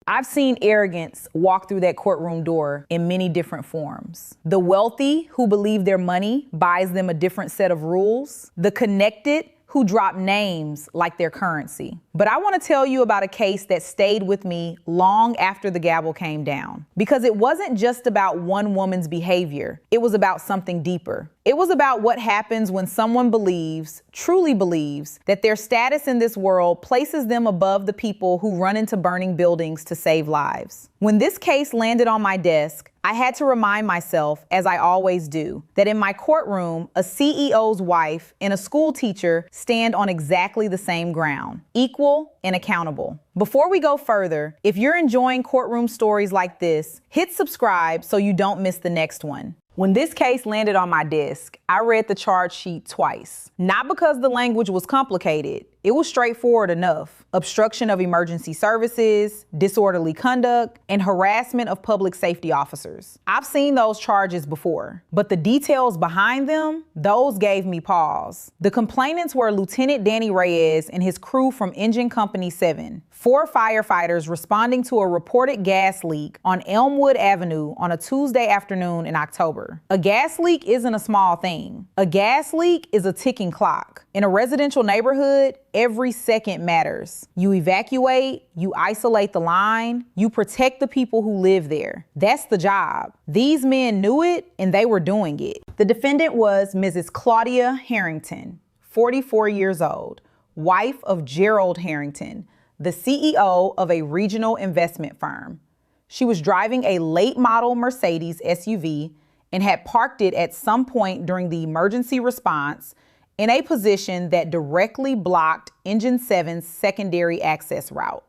I've seen arrogance walk through that courtroom door in many different forms. The wealthy who believe their money buys them a different set of rules. The connected who drop names like their currency. But I want to tell you about a case that stayed with me long after the gavel came down. Because it wasn't just about one woman's behavior. It was about something deeper. It was about what happens when someone believes, truly believes, that their status in this world places them above the people who run into burning buildings to save lives. When this case landed on my desk, I had to remind myself, as I always do, that in my courtroom, a CEO's wife and a school teacher stand on exactly the same ground, equal and accountable. Before we go further, if you're enjoying courtroom stories like this, hit subscribe so you don't miss the next one. When this case landed on my desk, I read the charge sheet twice. Not because the language was complicated. It was straightforward enough. Obstruction of emergency services, disorderly conduct, and harassment of public safety officers. I've seen those charges before, but the details behind them, those gave me pause. The complainants were Lieutenant Danny Reyes and his crew from Engine Company 7, 4 firefighters responding to a reported gas leak on Elmwood Avenue on a Tuesday afternoon in October. A gas leak isn't a small thing. A gas leak is a ticking clock. In a residential neighborhood, every second matters. You evacuate, you isolate the line, you protect the people who live there. That's the job. These men knew it and they were doing it. The defendant was Mrs. Claudia Harrington, 44 years old, wife of Gerald Harrington, the CEO of a regional investment firm. She was driving a late model Mercedes SUV and had parked it at some point during the emergency response in a position that directly blocked Engine 7's secondary access route.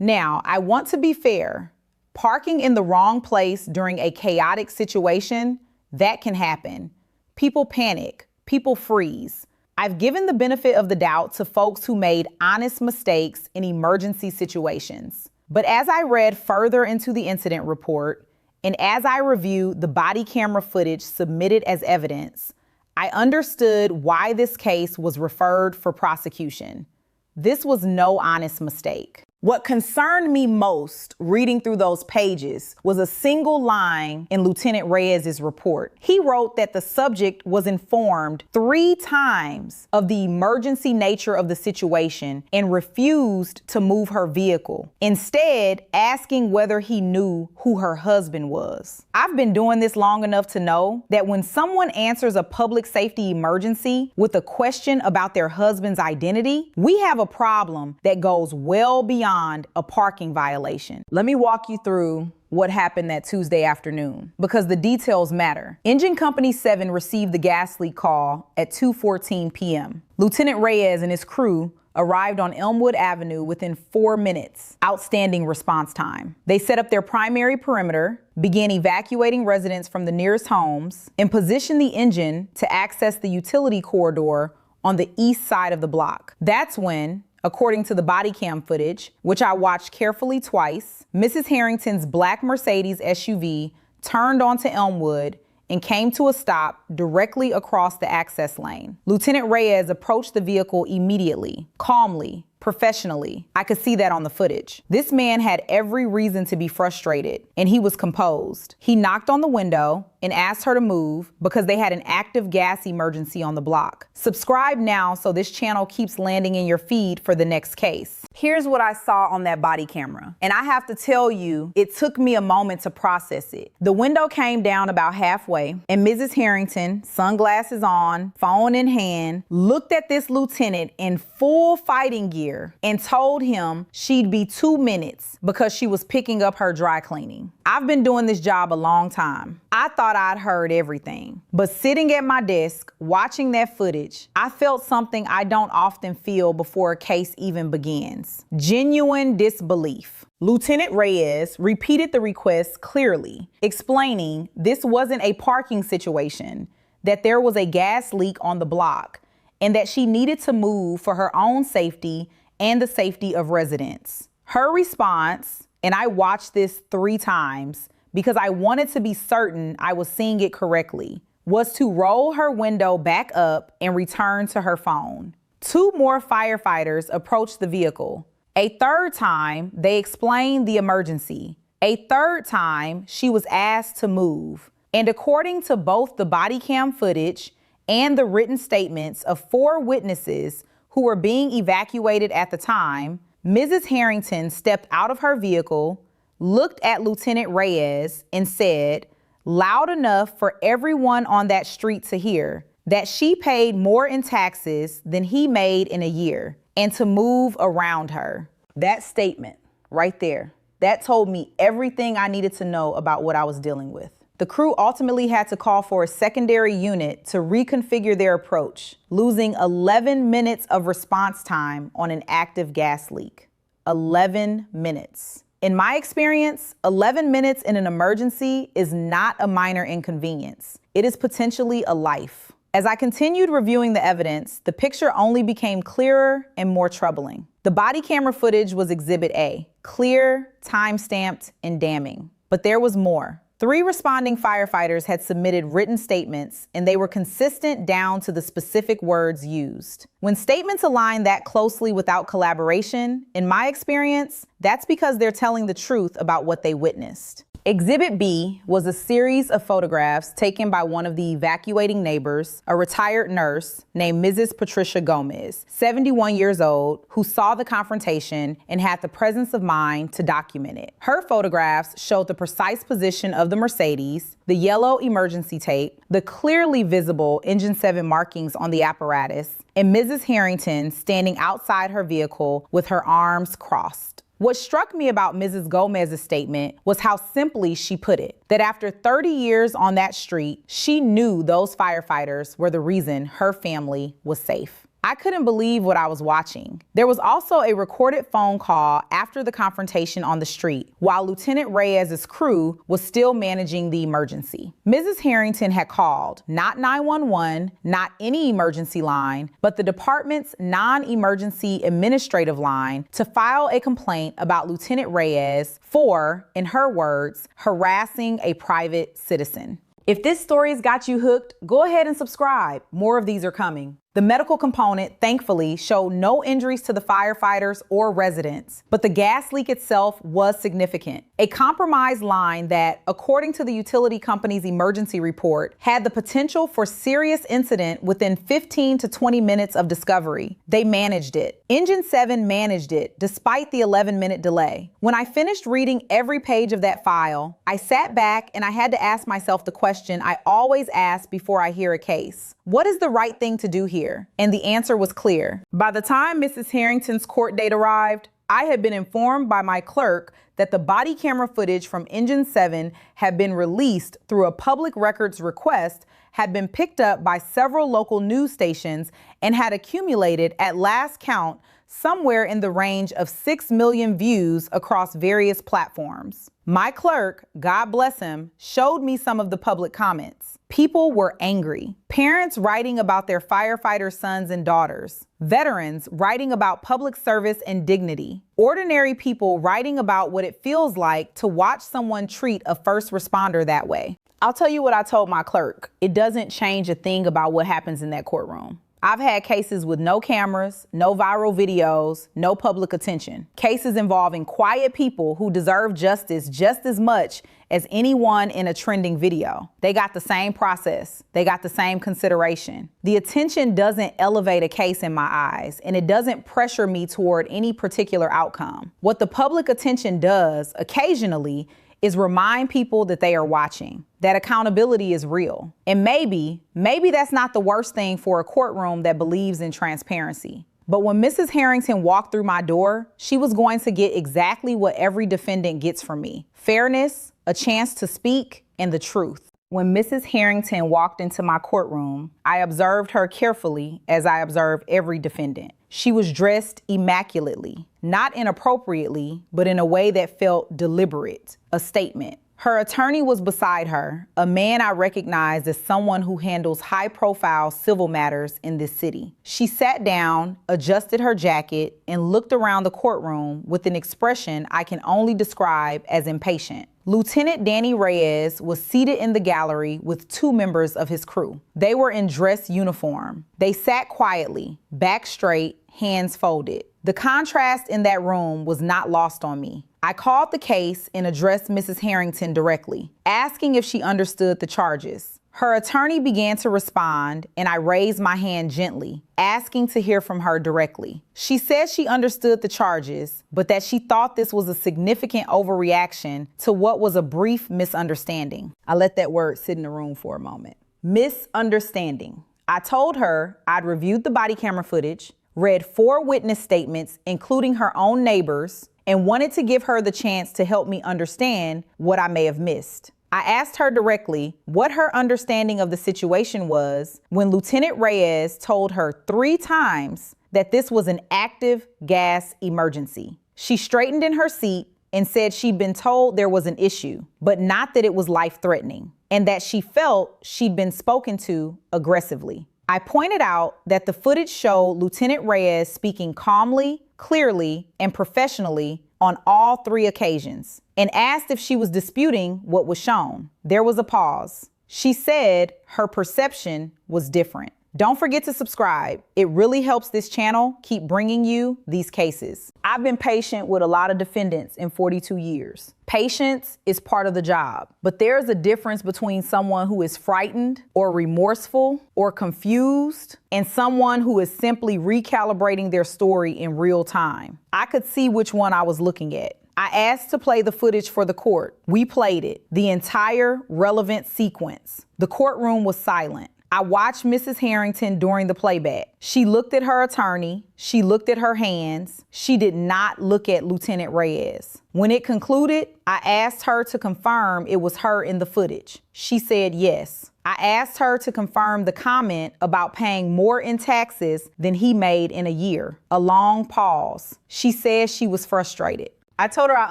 Now, I want to be fair. Parking in the wrong place during a chaotic situation, that can happen. People panic, people freeze. I've given the benefit of the doubt to folks who made honest mistakes in emergency situations. But as I read further into the incident report, and as I reviewed the body camera footage submitted as evidence, I understood why this case was referred for prosecution. This was no honest mistake. What concerned me most reading through those pages was a single line in Lieutenant Reyes's report. He wrote that the subject was informed 3 times of the emergency nature of the situation and refused to move her vehicle, instead asking whether he knew who her husband was. I've been doing this long enough to know that when someone answers a public safety emergency with a question about their husband's identity, we have a problem that goes well beyond a parking violation. Let me walk you through what happened that Tuesday afternoon, because the details matter. Engine Company 7 received the gas leak call at 2:14 p.m. Lieutenant Reyes and his crew arrived on Elmwood Avenue within 4 minutes. Outstanding response time. They set up their primary perimeter, began evacuating residents from the nearest homes, and positioned the engine to access the utility corridor on the east side of the block. That's when, according to the body cam footage, which I watched carefully twice, Mrs. Harrington's black Mercedes SUV turned onto Elmwood and came to a stop directly across the access lane. Lieutenant Reyes approached the vehicle immediately, calmly, professionally. I could see that on the footage. This man had every reason to be frustrated, and he was composed. He knocked on the window and asked her to move because they had an active gas emergency on the block. Subscribe now so this channel keeps landing in your feed for the next case. Here's what I saw on that body camera, and I have to tell you, it took me a moment to process it. The window came down about halfway, and Mrs. Harrington, sunglasses on, phone in hand, looked at this lieutenant in full fighting gear and told him she'd be 2 minutes because she was picking up her dry cleaning. I've been doing this job a long time. I thought I'd heard everything, but sitting at my desk, watching that footage, I felt something I don't often feel before a case even begins. Genuine disbelief. Lieutenant Reyes repeated the request clearly, explaining this wasn't a parking situation, that there was a gas leak on the block, and that she needed to move for her own safety and the safety of residents. Her response, and I watched this 3 times because I wanted to be certain I was seeing it correctly, was to roll her window back up and return to her phone. 2 more firefighters approached the vehicle, A third time, they explained the emergency. A third time, she was asked to move. And according to both the body cam footage and the written statements of 4 witnesses who were being evacuated at the time, Mrs. Harrington stepped out of her vehicle, looked at Lieutenant Reyes, and said, loud enough for everyone on that street to hear, that she paid more in taxes than he made in a year, and to move around her. That statement right there, that told me everything I needed to know about what I was dealing with. The crew ultimately had to call for a secondary unit to reconfigure their approach, losing 11 minutes of response time on an active gas leak. 11 minutes. In my experience, 11 minutes in an emergency is not a minor inconvenience. It is potentially a life. As I continued reviewing the evidence, the picture only became clearer and more troubling. The body camera footage was Exhibit A, clear, time-stamped, and damning. But there was more. 3 responding firefighters had submitted written statements, and they were consistent down to the specific words used. When statements align that closely without collaboration, in my experience, that's because they're telling the truth about what they witnessed. Exhibit B was a series of photographs taken by one of the evacuating neighbors, a retired nurse named Mrs. Patricia Gomez, 71 years old, who saw the confrontation and had the presence of mind to document it. Her photographs showed the precise position of the Mercedes, the yellow emergency tape, the clearly visible Engine 7 markings on the apparatus, and Mrs. Harrington standing outside her vehicle with her arms crossed. What struck me about Mrs. Gomez's statement was how simply she put it, that after 30 years on that street, she knew those firefighters were the reason her family was safe. I couldn't believe what I was watching. There was also a recorded phone call after the confrontation on the street, while Lieutenant Reyes's crew was still managing the emergency. Mrs. Harrington had called, not 911, not any emergency line, but the department's non-emergency administrative line to file a complaint about Lieutenant Reyes for, in her words, harassing a private citizen. If this story's got you hooked, go ahead and subscribe. More of these are coming. The medical component, thankfully, showed no injuries to the firefighters or residents, but the gas leak itself was significant. A compromised line that, according to the utility company's emergency report, had the potential for serious incident within 15 to 20 minutes of discovery. They managed it. Engine 7 managed it, despite the 11-minute delay. When I finished reading every page of that file, I sat back and I had to ask myself the question I always ask before I hear a case. What is the right thing to do here? And the answer was clear. By the time Mrs. Harrington's court date arrived, I had been informed by my clerk that the body camera footage from Engine 7 had been released through a public records request, had been picked up by several local news stations, and had accumulated, at last count, somewhere in the range of 6 million views across various platforms. My clerk, God bless him, showed me some of the public comments. People were angry. Parents writing about their firefighter sons and daughters. Veterans writing about public service and dignity. Ordinary people writing about what it feels like to watch someone treat a first responder that way. I'll tell you what I told my clerk. It doesn't change a thing about what happens in that courtroom. I've had cases with no cameras, no viral videos, no public attention. Cases involving quiet people who deserve justice just as much as anyone in a trending video. They got the same process. They got the same consideration. The attention doesn't elevate a case in my eyes, and it doesn't pressure me toward any particular outcome. What the public attention does, occasionally, is remind people that they are watching, that accountability is real. And maybe that's not the worst thing for a courtroom that believes in transparency. But when Mrs. Harrington walked through my door, she was going to get exactly what every defendant gets from me: fairness, a chance to speak, and the truth. When Mrs. Harrington walked into my courtroom, I observed her carefully as I observe every defendant. She was dressed immaculately, not inappropriately, but in a way that felt deliberate, a statement. Her attorney was beside her, a man I recognized as someone who handles high-profile civil matters in this city. She sat down, adjusted her jacket, and looked around the courtroom with an expression I can only describe as impatient. Lieutenant Danny Reyes was seated in the gallery with 2 members of his crew. They were in dress uniform. They sat quietly, back straight, hands folded. The contrast in that room was not lost on me. I called the case and addressed Mrs. Harrington directly, asking if she understood the charges. Her attorney began to respond, and I raised my hand gently, asking to hear from her directly. She said she understood the charges, but that she thought this was a significant overreaction to what was a brief misunderstanding. I let that word sit in the room for a moment. Misunderstanding. I told her I'd reviewed the body camera footage, read 4 witness statements, including her own neighbors, and wanted to give her the chance to help me understand what I may have missed. I asked her directly what her understanding of the situation was when Lieutenant Reyes told her 3 times that this was an active gas emergency. She straightened in her seat and said she'd been told there was an issue, but not that it was life-threatening, and that she felt she'd been spoken to aggressively. I pointed out that the footage showed Lieutenant Reyes speaking calmly, clearly, and professionally on all 3 occasions, and asked if she was disputing what was shown. There was a pause. She said her perception was different. Don't forget to subscribe. It really helps this channel keep bringing you these cases. I've been patient with a lot of defendants in 42 years. Patience is part of the job, but there's a difference between someone who is frightened or remorseful or confused and someone who is simply recalibrating their story in real time. I could see which one I was looking at. I asked to play the footage for the court. We played it, the entire relevant sequence. The courtroom was silent. I watched Mrs. Harrington during the playback. She looked at her attorney. She looked at her hands. She did not look at Lieutenant Reyes. When it concluded, I asked her to confirm it was her in the footage. She said yes. I asked her to confirm the comment about paying more in taxes than he made in a year. A long pause. She said she was frustrated. I told her I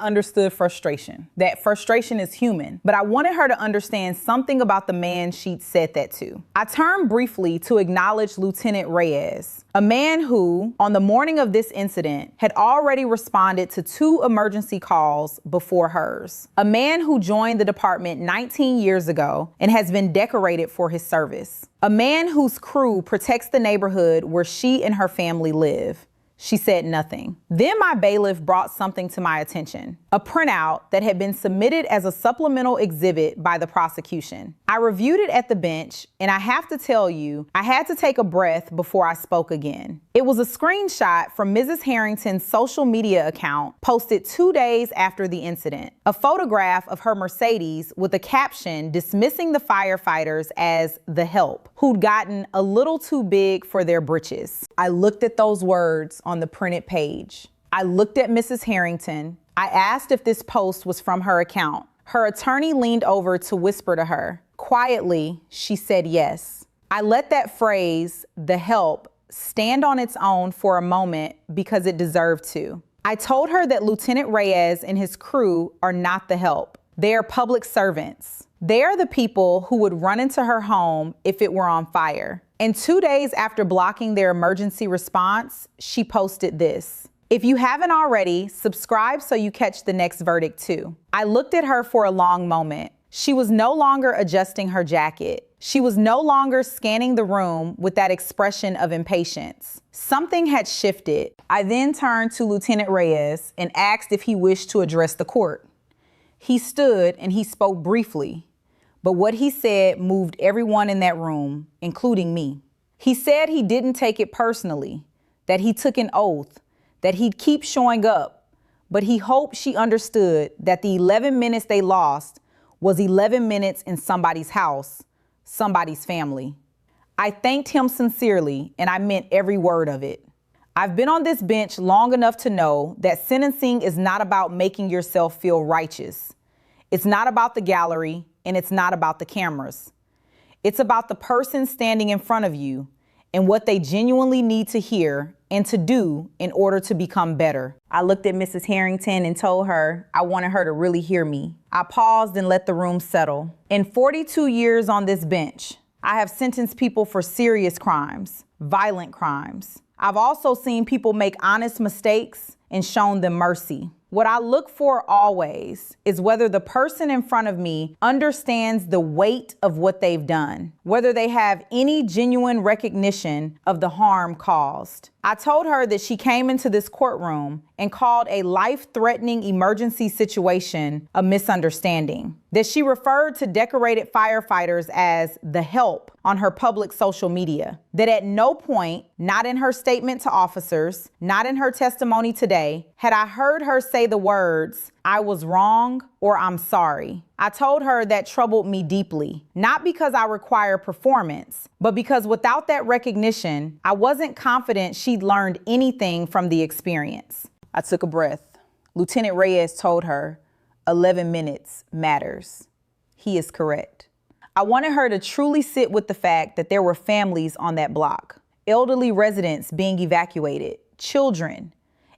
understood frustration, that frustration is human, but I wanted her to understand something about the man she'd said that to. I turned briefly to acknowledge Lieutenant Reyes, a man who, on the morning of this incident, had already responded to 2 emergency calls before hers. A man who joined the department 19 years ago and has been decorated for his service. A man whose crew protects the neighborhood where she and her family live. She said nothing. Then my bailiff brought something to my attention, a printout that had been submitted as a supplemental exhibit by the prosecution. I reviewed it at the bench, and I have to tell you, I had to take a breath before I spoke again. It was a screenshot from Mrs. Harrington's social media account posted 2 days after the incident. A photograph of her Mercedes with a caption dismissing the firefighters as the help, who'd gotten a little too big for their britches. I looked at those words on the printed page. I looked at Mrs. Harrington. I asked if this post was from her account. Her attorney leaned over to whisper to her. Quietly, she said yes. I let that phrase, the help, stand on its own for a moment because it deserved to. I told her that Lieutenant Reyes and his crew are not the help. They are public servants. They are the people who would run into her home if it were on fire. And 2 days after blocking their emergency response, she posted this. If you haven't already, subscribe so you catch the next verdict too. I looked at her for a long moment. She was no longer adjusting her jacket. She was no longer scanning the room with that expression of impatience. Something had shifted. I then turned to Lieutenant Reyes and asked if he wished to address the court. He stood and he spoke briefly, but what he said moved everyone in that room, including me. He said he didn't take it personally, that he took an oath, that he'd keep showing up, but he hoped she understood that the 11 minutes they lost was 11 minutes in somebody's house, somebody's family. I thanked him sincerely, and I meant every word of it. I've been on this bench long enough to know that sentencing is not about making yourself feel righteous. It's not about the gallery, and it's not about the cameras. It's about the person standing in front of you and what they genuinely need to hear and to do in order to become better. I looked at Mrs. Harrington and told her I wanted her to really hear me. I paused and let the room settle. In 42 years on this bench, I have sentenced people for serious crimes, violent crimes. I've also seen people make honest mistakes and shown them mercy. What I look for always is whether the person in front of me understands the weight of what they've done, whether they have any genuine recognition of the harm caused. I told her that she came into this courtroom and called a life-threatening emergency situation a misunderstanding, that she referred to decorated firefighters as the help on her public social media, that at no point, not in her statement to officers, not in her testimony today, had I heard her say the words, "I was wrong" or "I'm sorry." I told her that troubled me deeply, not because I require performance, but because without that recognition, I wasn't confident she'd learned anything from the experience. I took a breath. Lieutenant Reyes told her, 11 minutes matters. He is correct. I wanted her to truly sit with the fact that there were families on that block, elderly residents being evacuated, children,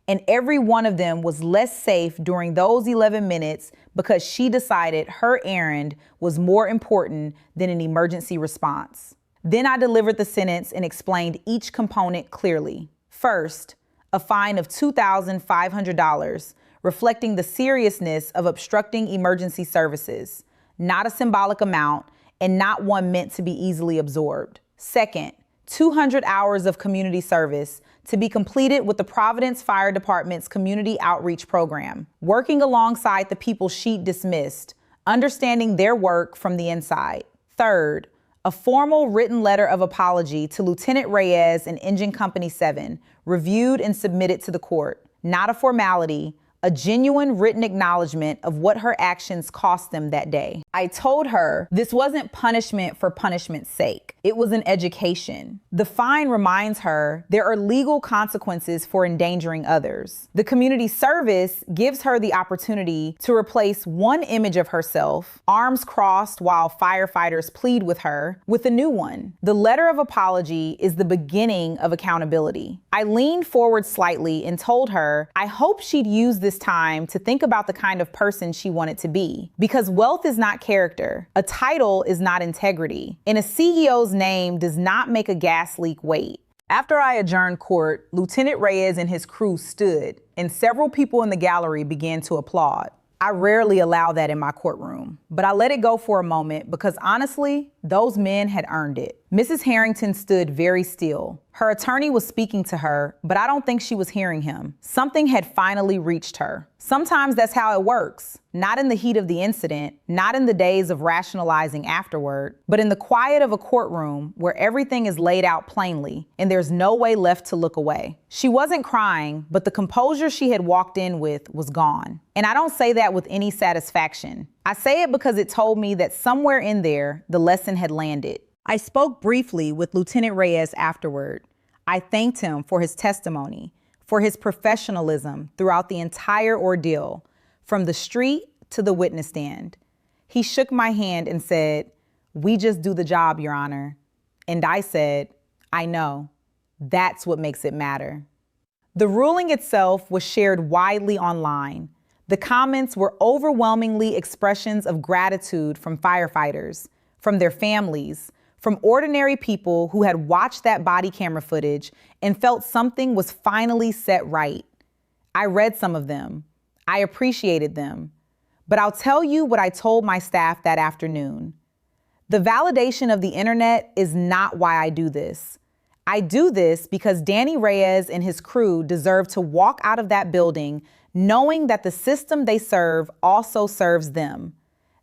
and every one of them was less safe during those 11 minutes because she decided her errand was more important than an emergency response. Then I delivered the sentence and explained each component clearly. First, a fine of $2,500, reflecting the seriousness of obstructing emergency services, not a symbolic amount and not one meant to be easily absorbed. Second, 200 hours of community service to be completed with the Providence Fire Department's community outreach program, working alongside the people she'd dismissed, understanding their work from the inside. Third, a formal written letter of apology to Lieutenant Reyes and Engine Company 7, reviewed and submitted to the court. Not a formality, a genuine written acknowledgement of what her actions cost them that day. I told her this wasn't punishment for punishment's sake. It was an education. The fine reminds her there are legal consequences for endangering others. The community service gives her the opportunity to replace one image of herself, arms crossed while firefighters plead with her, with a new one. The letter of apology is the beginning of accountability. I leaned forward slightly and told her I hope she'd use this time to think about the kind of person she wanted to be. Because wealth is not character, a title is not integrity, and a CEO's name does not make a gas leak wait. After I adjourned court, Lieutenant Reyes and his crew stood, and several people in the gallery began to applaud. I rarely allow that in my courtroom, but I let it go for a moment because honestly, those men had earned it. Mrs. Harrington stood very still. Her attorney was speaking to her, but I don't think she was hearing him. Something had finally reached her. Sometimes that's how it works. Not in the heat of the incident, not in the days of rationalizing afterward, but in the quiet of a courtroom where everything is laid out plainly and there's no way left to look away. She wasn't crying, but the composure she had walked in with was gone. And I don't say that with any satisfaction. I say it because it told me that somewhere in there, the lesson had landed. I spoke briefly with Lieutenant Reyes afterward. I thanked him for his testimony, for his professionalism throughout the entire ordeal, from the street to the witness stand. He shook my hand and said, "We just do the job, Your Honor." And I said, "I know. That's what makes it matter." The ruling itself was shared widely online. The comments were overwhelmingly expressions of gratitude from firefighters, from their families, from ordinary people who had watched that body camera footage and felt something was finally set right. I read some of them. I appreciated them. But I'll tell you what I told my staff that afternoon. The validation of the internet is not why I do this. I do this because Danny Reyes and his crew deserve to walk out of that building knowing that the system they serve also serves them.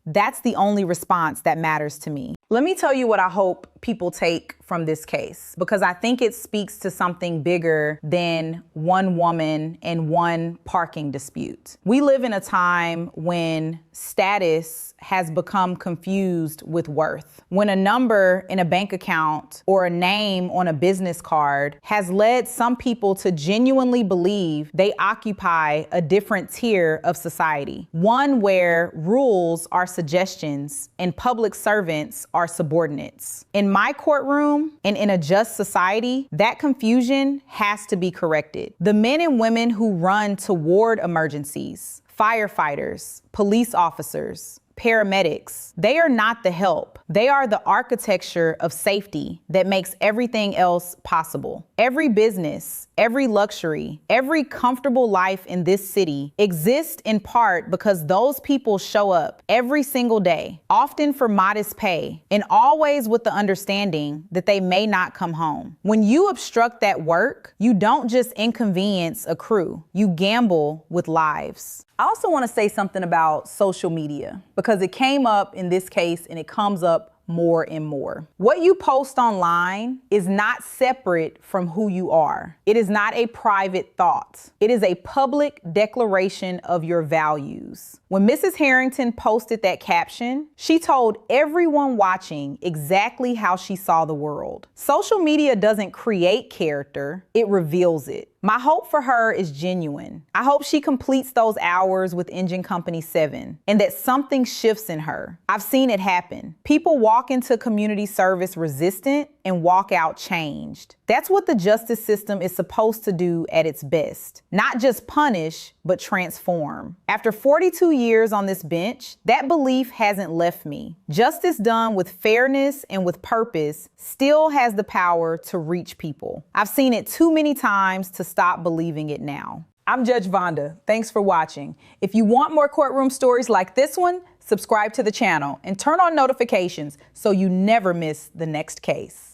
That's the only response that matters to me. Let me tell you what I hope people take from this case, because I think it speaks to something bigger than one woman and one parking dispute. We live in a time when status has become confused with worth. When a number in a bank account or a name on a business card has led some people to genuinely believe they occupy a different tier of society, one where rules are suggestions and public servants are subordinates. In my courtroom and in a just society, that confusion has to be corrected. The men and women who run toward emergencies, firefighters, police officers, paramedics. They are not the help. They are the architecture of safety that makes everything else possible. Every business, every luxury, every comfortable life in this city exists in part because those people show up every single day, often for modest pay, and always with the understanding that they may not come home. When you obstruct that work, you don't just inconvenience a crew, you gamble with lives. I also want to say something about social media because it came up in this case and it comes up more and more. What you post online is not separate from who you are. It is not a private thought. It is a public declaration of your values. When Mrs. Harrington posted that caption, she told everyone watching exactly how she saw the world. Social media doesn't create character, it reveals it. My hope for her is genuine. I hope she completes those hours with Engine Company 7 and that something shifts in her. I've seen it happen. People walk into community service resistant and walk out changed. That's what the justice system is supposed to do at its best. Not just punish, but transform. After 42 years on this bench, that belief hasn't left me. Justice done with fairness and with purpose still has the power to reach people. I've seen it too many times to stop believing it now. I'm Judge Vonda. Thanks for watching. If you want more courtroom stories like this one, subscribe to the channel and turn on notifications so you never miss the next case.